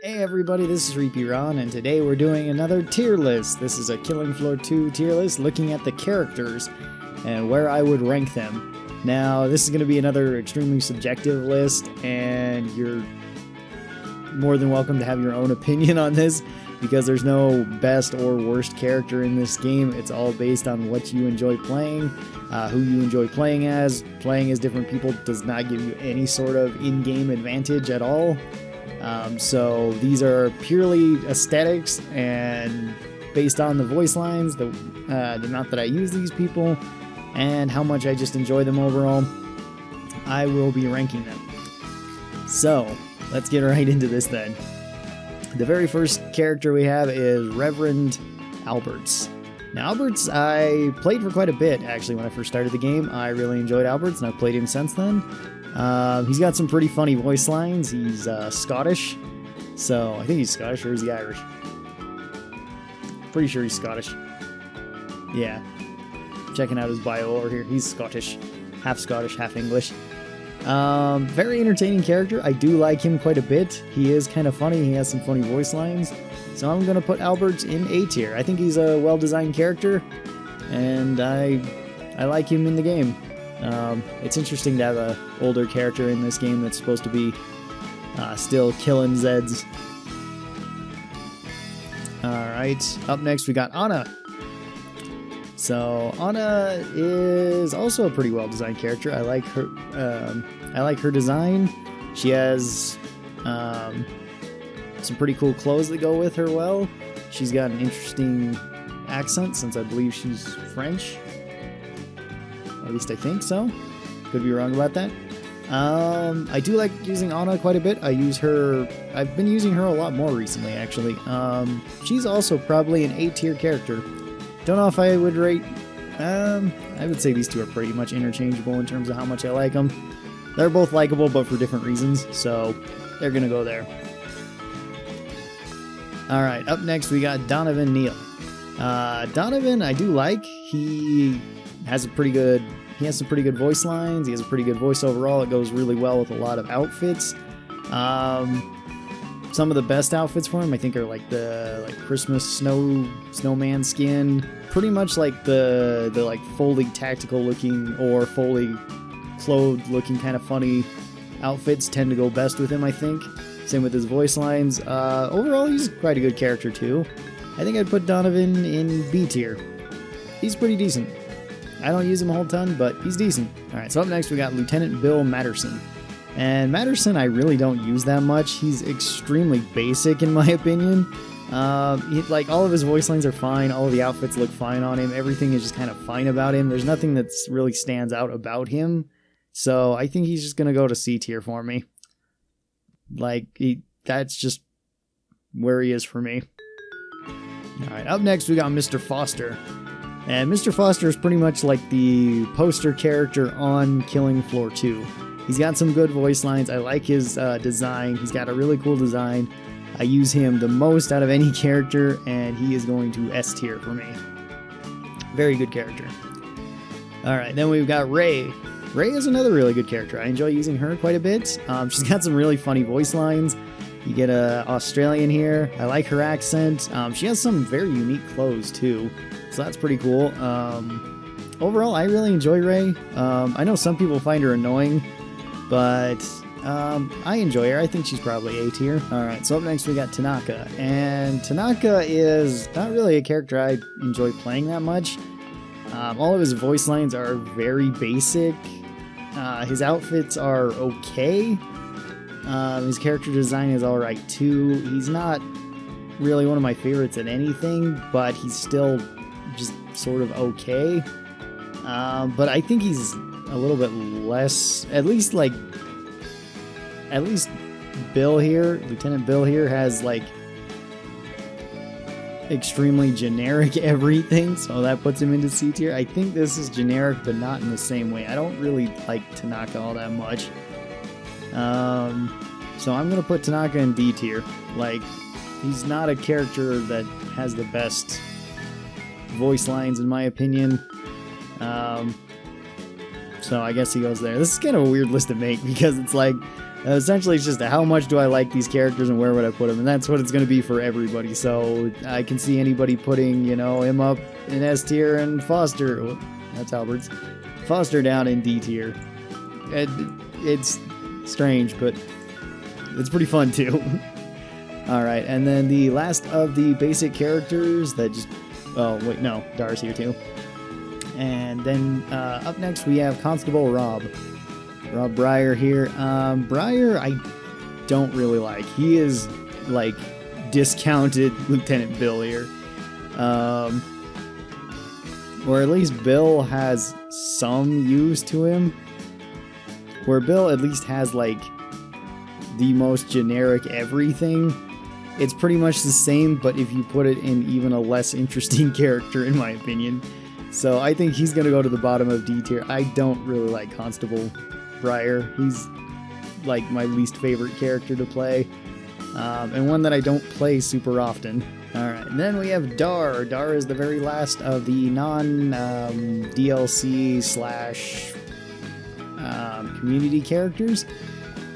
Hey everybody, this is Reapy Ron, and today we're doing another tier list. This is a Killing Floor 2 tier list looking at the characters and where I would rank them. Now, this is going to be another extremely subjective list, and you're more than welcome to have your own opinion on this, because there's no best or worst character in this game. It's all based on what you enjoy playing, who you enjoy playing as. Playing as different people does not give you any sort of in-game advantage at all. So these are purely aesthetics and based on the voice lines, the amount that I use these people, and how much I just enjoy them overall. I will be ranking them. So let's get right into this then. The very first character we have is Reverend Alberts. Now Alberts, I played for quite a bit actually when I first started the game. I really enjoyed Alberts and I've played him since then. He's got some pretty funny voice lines. He's Scottish, so I think he's Scottish, or is he Irish? Pretty sure he's Scottish. Yeah, checking out his bio over here. He's Scottish, half English. Very entertaining character. I do like him quite a bit. He is kind of funny. He has some funny voice lines. So I'm gonna put Alberts in A tier. I think he's a well-designed character, and I like him in the game. It's interesting to have an older character in this game that's supposed to be still killing Zeds. Alright, up next we got Anna. So Anna is also a pretty well designed character. I like her design. She has some pretty cool clothes that go with her well. She's got an interesting accent since I believe she's French. At least I think so. Could be wrong about that. I do like using Anna quite a bit. I've been using her a lot more recently, actually. She's also probably an A tier character. Don't know if I would rate... I would say these two are pretty much interchangeable in terms of how much I like them. They're both likable, but for different reasons, so they're gonna go there. Alright, up next we got Donovan Neal. Donovan I do like. He has some pretty good voice lines. He has a pretty good voice overall. It goes really well with a lot of outfits. Some of the best outfits for him I think are like the Christmas snowman skin. Pretty much like the like fully tactical looking or fully clothed looking kind of funny outfits tend to go best with him, I think. Same with his voice lines. Overall he's quite a good character too. I think I'd put Donovan in B tier. He's pretty decent. I don't use him a whole ton, but he's decent. Alright, so up next we got Lieutenant Bill Matterson. And Matterson I really don't use that much. He's extremely basic in my opinion. Like all of his voice lines are fine, all of the outfits look fine on him, everything is just kind of fine about him. There's nothing that's really stands out about him. So I think he's just gonna go to C tier for me. Like, that's just where he is for me. Alright, up next we got Mr. Foster. And Mr. Foster is pretty much like the poster character on Killing Floor 2. He's got some good voice lines. I like his design. He's got a really cool design. I use him the most out of any character, and he is going to S tier for me. Very good character. Alright, then we've got Ray. Ray is another really good character. I enjoy using her quite a bit. She's got some really funny voice lines. You get an Australian here. I like her accent. She has some very unique clothes too, so that's pretty cool. Overall, I really enjoy Ray. I know some people find her annoying, but I enjoy her. I think she's probably A tier. Alright, so up next we got Tanaka. And Tanaka is not really a character I enjoy playing that much. All of his voice lines are very basic. His outfits are okay. His character design is alright too. He's not really one of my favorites at anything, but he's still just sort of okay. But I think he's a little bit less, at least Bill here, Lieutenant Bill here has like extremely generic everything, so that puts him into C tier. I think this is generic, but not in the same way. I don't really like Tanaka all that much. So I'm gonna put Tanaka in D tier. Like, he's not a character that has the best voice lines in my opinion. So I guess he goes there. This is kind of a weird list to make because it's like Essentially, it's just how much do I like these characters and where would I put them, and that's what it's going to be for everybody. So I can see anybody putting, you know, him up in S tier and Foster, oh, that's Albert's, Foster down in D tier. It's strange, but it's pretty fun too. Alright, and then the last of the basic characters that just... Oh, wait, no. Dar's here too. And then up next we have Constable Rob. Rob Breyer here. Breyer I don't really like. He is, like, discounted Lieutenant Bill here. Or at least Bill has some use to him. Where Bill at least has, like, the most generic everything. It's pretty much the same, but if you put it in even a less interesting character, in my opinion. So I think he's going to go to the bottom of D tier. I don't really like Constable Breyer. He's like my least favorite character to play. And one that I don't play super often. Alright, and then we have Dar. Dar is the very last of the non-DLC slash community characters.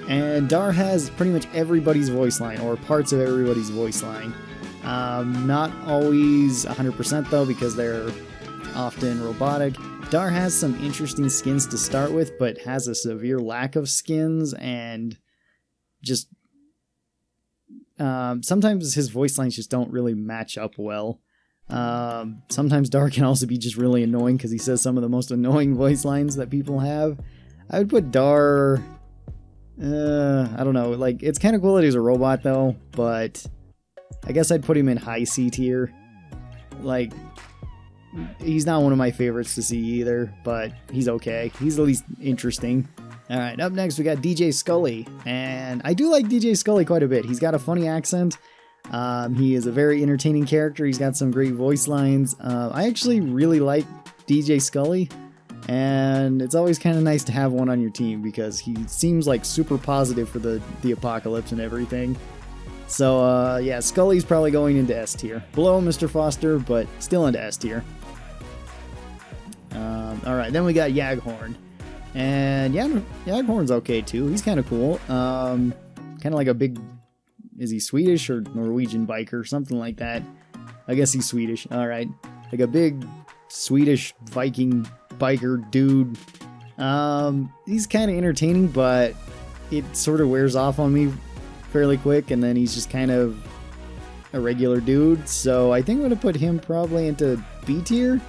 And Dar has pretty much everybody's voice line, or parts of everybody's voice line. Not always 100% though, because they're often robotic. Dar has some interesting skins to start with, but has a severe lack of skins, and just sometimes his voice lines just don't really match up well. Sometimes Dar can also be just really annoying because he says some of the most annoying voice lines that people have. I would put Dar... I don't know, like, it's kind of cool that he's a robot though, but I guess I'd put him in high C tier. Like, he's not one of my favorites to see either, but he's okay. He's at least interesting. Alright, up next we got DJ Scully, and I do like DJ Scully quite a bit. He's got a funny accent. He is a very entertaining character. He's got some great voice lines. I actually really like DJ Scully. And it's always kind of nice to have one on your team because he seems like super positive for the apocalypse and everything. So yeah, Scully's probably going into S tier. Below Mr. Foster, but still into S tier. Alright, then we got Yaghorn. And Yaghorn's okay too. He's kind of cool. Kind of like a big... Is he Swedish or Norwegian biker? Something like that. I guess he's Swedish. Alright. Like a big Swedish Viking biker dude. He's kind of entertaining, but it sort of wears off on me fairly quick, and then he's just kind of a regular dude, so I think I'm gonna put him probably into B tier,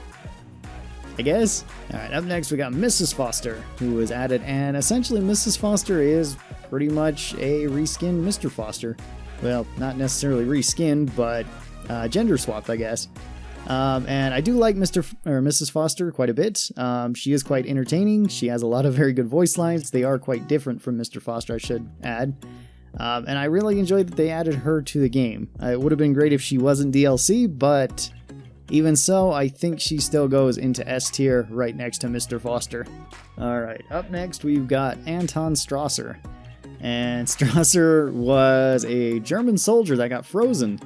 I guess. Alright, up next we got Mrs. Foster, who was added, and essentially Mrs. Foster is pretty much a reskinned Mr. Foster. Well, not necessarily reskinned, but gender swapped, I guess. And I do like Mrs. Foster quite a bit. She is quite entertaining. She has a lot of very good voice lines. They are quite different from Mr. Foster, I should add. And I really enjoyed that they added her to the game. It would have been great if she wasn't DLC, but even so, I think she still goes into S tier right next to Mr. Foster. Alright, up next we've got Anton Streicher. And Streicher was a German soldier that got frozen.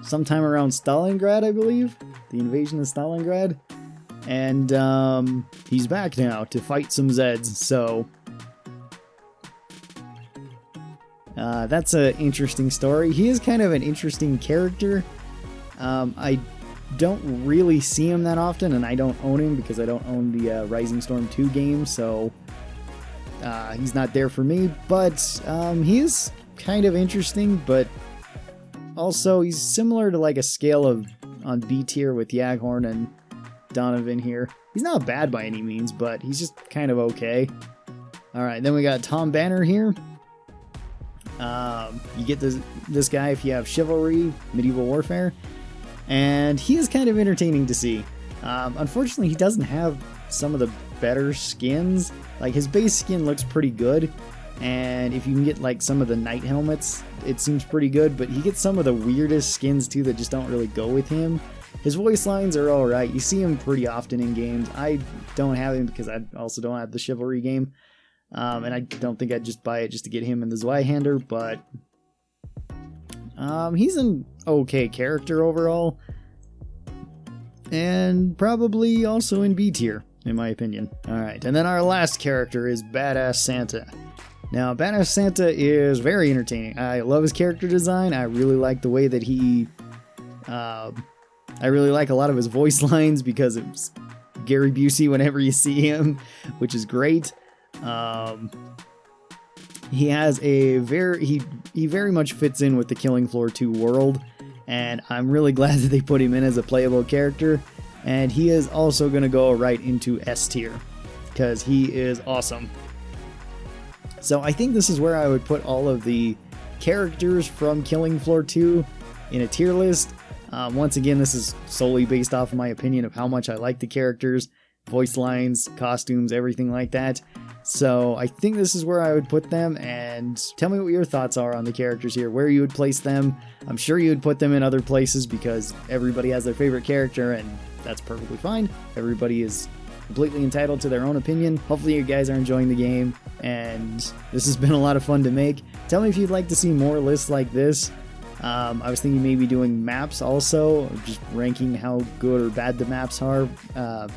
Sometime around Stalingrad, I believe. The invasion of Stalingrad. And he's back now to fight some Zeds, so... that's an interesting story. He is kind of an interesting character. I don't really see him that often, and I don't own him because I don't own the Rising Storm 2 game, so he's not there for me. But he is kind of interesting, but also he's similar to like a scale of on B tier with Yaghorn and Donovan here. He's not bad by any means, but he's just kind of okay. Alright, then we got Tom Banner here. You get this guy if you have Chivalry, Medieval Warfare, and he is kind of entertaining to see. Unfortunately, he doesn't have some of the better skins. Like, his base skin looks pretty good, and if you can get like some of the knight helmets, it seems pretty good, but he gets some of the weirdest skins too that just don't really go with him. His voice lines are alright. You see him pretty often in games. I don't have him because I also don't have the Chivalry game. And I don't think I'd just buy it just to get him in the Zweihander, but he's an okay character overall. And probably also in B tier. in my opinion. Alright, and then our last character is Badass Santa. Now, Badass Santa is very entertaining. I love his character design. I really like the way that he... I really like a lot of his voice lines because it's Gary Busey whenever you see him, which is great. He has a he very much fits in with the Killing Floor 2 world, and I'm really glad that they put him in as a playable character. And he is also going to go right into S tier because he is awesome. So I think this is where I would put all of the characters from Killing Floor 2 in a tier list. Once again, this is solely based off of my opinion of how much I like the characters, voice lines, costumes, everything like that. So I think this is where I would put them, and tell me what your thoughts are on the characters here, where you would place them. I'm sure you would put them in other places because everybody has their favorite character, and that's perfectly fine. Everybody is completely entitled to their own opinion. Hopefully you guys are enjoying the game, and this has been a lot of fun to make. Tell me if you'd like to see more lists like this. I was thinking maybe doing maps also, just ranking how good or bad the maps are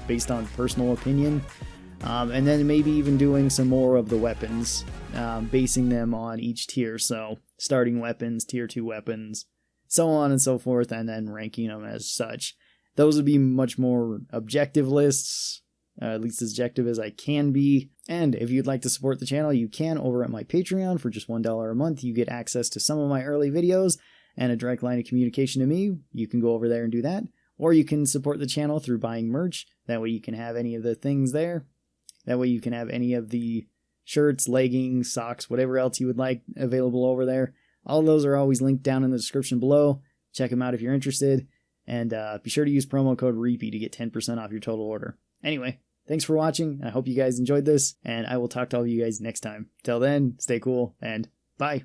based on personal opinion. And then maybe even doing some more of the weapons, basing them on each tier. So starting weapons, tier 2 weapons, so on and so forth, and then ranking them as such. Those would be much more objective lists, at least as objective as I can be. And if you'd like to support the channel, you can over at my Patreon for just $1 a month. You get access to some of my early videos and a direct line of communication to me. You can go over there and do that. Or you can support the channel through buying merch. That way you can have any of the things there. That way you can have any of the shirts, leggings, socks, whatever else you would like available over there. All of those are always linked down in the description below. Check them out if you're interested. And be sure to use promo code REAPY to get 10% off your total order. Anyway, thanks for watching. I hope you guys enjoyed this, and I will talk to all of you guys next time. Till then, stay cool, and bye.